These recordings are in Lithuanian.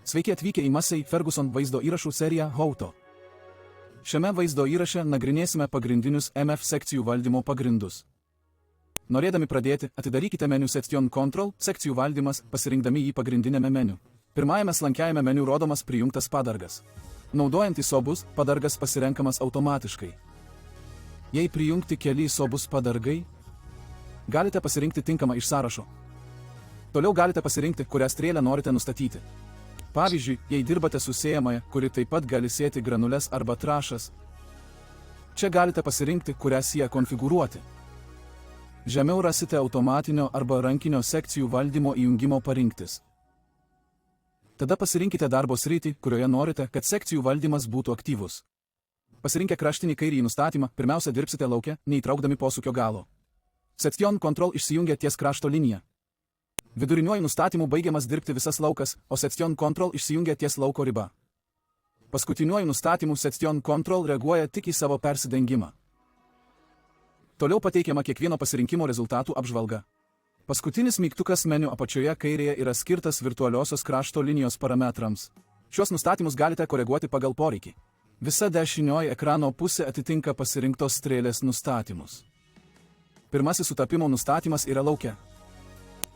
Sveiki atvykę į Massey Ferguson vaizdo įrašų seriją How to. Šiame vaizdo įraše nagrinėsime pagrindinius MF sekcijų valdymo pagrindus. Norėdami pradėti, atidarykite meniu Section Control, sekcijų valdymas, pasirinkdami jį pagrindinėme meniu. Pirmajame slankiajame meniu rodomas prijungtas padargas. Naudojant įsobus, padargas pasirenkamas automatiškai. Jei prijungti keli įsobus padargai, galite pasirinkti tinkamą iš sąrašo. Toliau galite pasirinkti, kurią strėlę norite nustatyti. Pavyzdžiui, jei dirbate su sėjamąja, kuri taip pat gali sėti granules arba trąšas, čia galite pasirinkti, kurią sėją konfigūruoti. Žemiau rasite automatinio arba rankinio sekcijų valdymo įjungimo parinktis. Tada pasirinkite darbo sritį, kurioje norite, kad sekcijų valdymas būtų aktyvus. Pasirinkę kraštinį kairįjį nustatymą, pirmiausia dirbsite lauke, neįtraukdami posūkio galo. Section Control išsijungia ties krašto linija. Viduriniuoju nustatymu baigiamas dirbti visas laukas, o Section Control išsijungia ties lauko riba. Paskutiniuoju nustatymu Section Control reaguoja tik į savo persidengimą. Toliau pateikiama kiekvieno pasirinkimo rezultatų apžvalga. Paskutinis mygtukas meniu apačioje kairėje yra skirtas virtualiosios krašto linijos parametrams. Šios nustatymus galite koreguoti pagal poreikį. Visa dešinioji ekrano pusė atitinka pasirinktos strėlės nustatymus. Pirmasis sutapimo nustatymas yra lauke.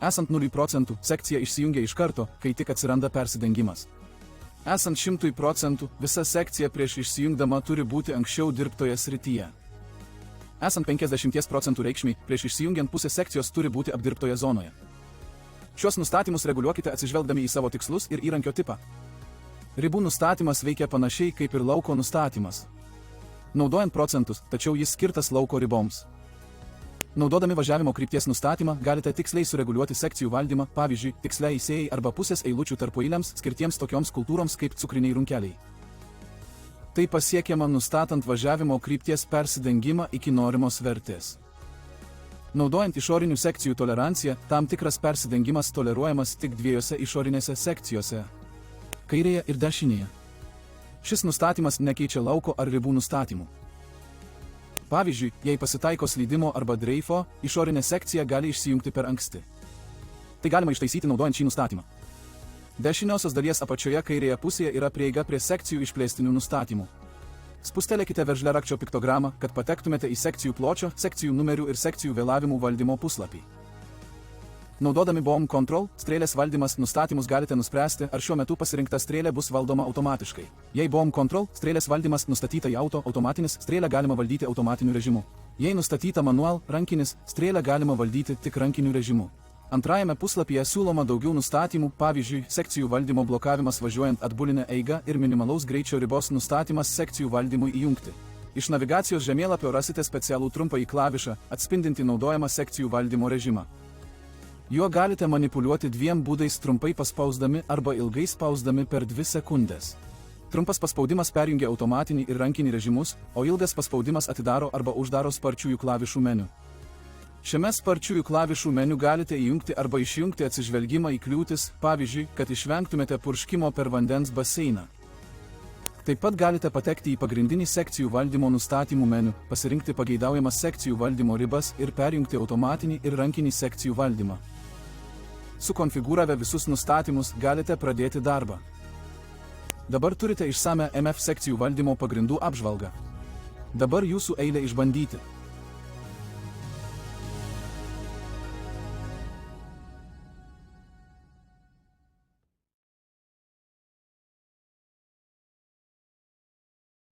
Esant 0%, sekcija išsijungia iš karto, kai tik atsiranda persidengimas. Esant 100%, visa sekcija prieš išsijungdama turi būti anksčiau dirbtoje srityje. Esant 50% reikšmiai, prieš išsijungiant pusė sekcijos turi būti apdirbtoje zonoje. Šios nustatymus reguliuokite atsižvelgdami į savo tikslus ir įrankio tipą. Ribų nustatymas veikia panašiai kaip ir lauko nustatymas. Naudojant procentus, tačiau jis skirtas lauko riboms. Naudodami važiavimo krypties nustatymą galite tiksliai sureguliuoti sekcijų valdymą, pavyzdžiui, tiksliai įsėjai arba pusės eilučių tarpueiliams skirtiems tokioms kultūroms kaip cukriniai runkeliai. Tai pasiekiama nustatant važiavimo krypties persidengimą iki norimos vertės. Naudojant išorinių sekcijų toleranciją, tam tikras persidengimas toleruojamas tik dviejose išorinėse sekcijose – kairėje ir dešinėje. Šis nustatymas nekeičia lauko ar ribų nustatymų. Pavyzdžiui, jei pasitaiko slydimo arba dreifo, išorinė sekcija gali išsijungti per anksti. Tai galima ištaisyti naudojant šį nustatymą. Dešiniosios dalies apačioje kairėje pusėje yra prieiga prie sekcijų išplėstinių nustatymų. Spustelėkite veržliarakčio piktogramą, kad patektumėte į sekcijų pločio, sekcijų numerių ir sekcijų vėlavimų valdymo puslapį. Naudodami BOM Control, strėlės valdymas nustatymus galite nuspręsti, ar šiuo metu pasirinkta strėlė bus valdoma automatiškai. Jei BOM Control, strėlės valdymas nustatyta į automatinis, strėlę galima valdyti automatiniu režimu. Jei nustatyta manual, rankinis, strėlę galima valdyti tik rankiniu režimu. Antrajame puslapyje siūloma daugiau nustatymų, pavyzdžiui, sekcijų valdymo blokavimas važiuojant atbulinę eigą ir minimalaus greičio ribos nustatymas sekcijų valdymui įjungti. Iš navigacijos žemėlapio rasite specialų trumpąjį klavišą, atspindintį naudojamą sekcijų valdymo režimą. Juo galite manipuliuoti dviem būdais: trumpai paspausdami arba ilgai spausdami per 2 sekundės. Trumpas paspaudimas perjungia automatinį ir rankinį režimus, o ilgas paspaudimas atidaro arba uždaro sparčiųjų klavišų meniu. Šiame sparčiųjų klavišų meniu galite įjungti arba išjungti atsižvelgimą į kliūtis, pavyzdžiui, kad išvengtumėte purškimo per vandens baseiną. Taip pat galite patekti į pagrindinį sekcijų valdymo nustatymų meniu, pasirinkti pageidaujamas sekcijų valdymo ribas ir perjungti automatinį ir rankinį sekcijų valdymą. Sukonfigūravę visus nustatymus galite pradėti darbą. Dabar turite išsamią MF sekcijų valdymo pagrindų apžvalgą. Dabar jūsų eilė išbandyti.